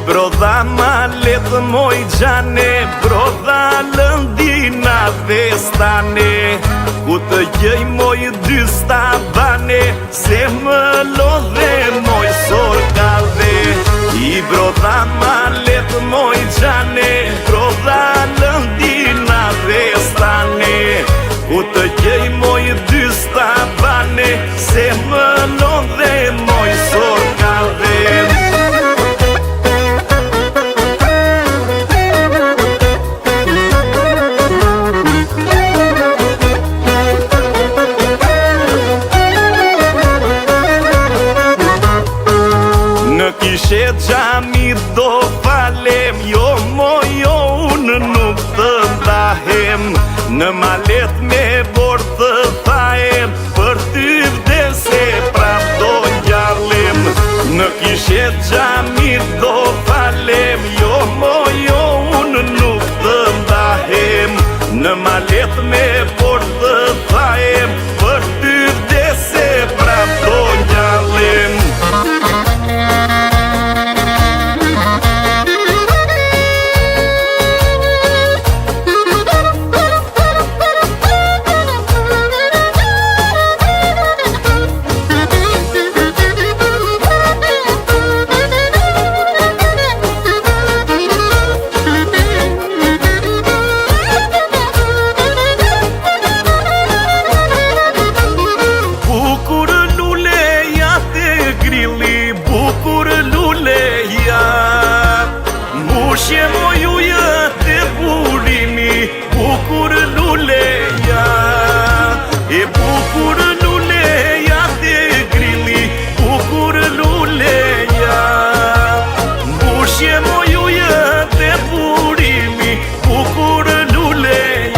Brodha malet moj gjane, brodha lëndina vestane, ku të gjej moj dy stabane, se më lodhe moj sorkave. I brodha malet moj gjane, brodha lëndina vestane, ku të gjej moj dy stabane, se më lodhe moj sorkave. Kishe gjami do falem, jo jo unë nuk të ndahem, në malet me bord të thajem, për ty vdese prap do njarlem. Në kishe gjami do falem, jo unë nuk të ndahem, në malet me bord të thajem, për ty vdese prap do njarlem. Mushje moj ujë të burimi, bukur luleja, e bukur luleja të grili, bukur luleja. Mushje moj ujë të burimi, bukur luleja.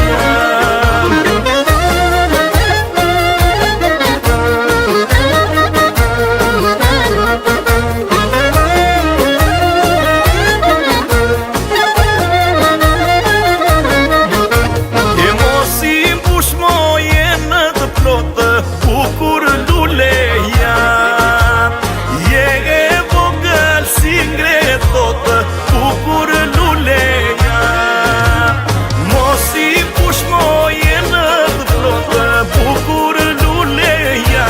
Bukur luleja, je e vogël si ngretot, bukur luleja. Mos i push moje në të plotë, bukur luleja,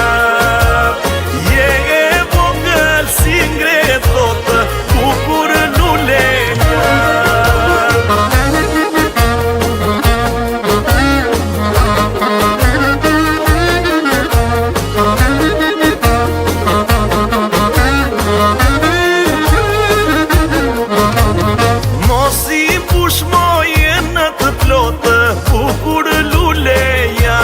je e vogël si ngretot, bukur luleja. Bukur luleja,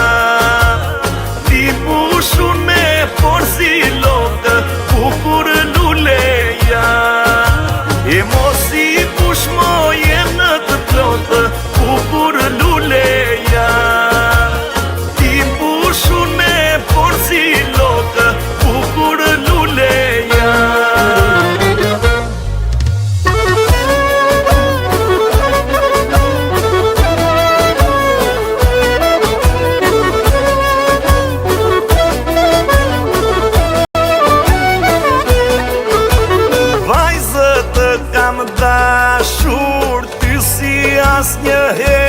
ti pushun me forsi lotë, bukur luleja, e mos i push moje në të plotë, bukur luleja, ti pushun me forsi lotë, bukur luleja. Dashur ty si as një herë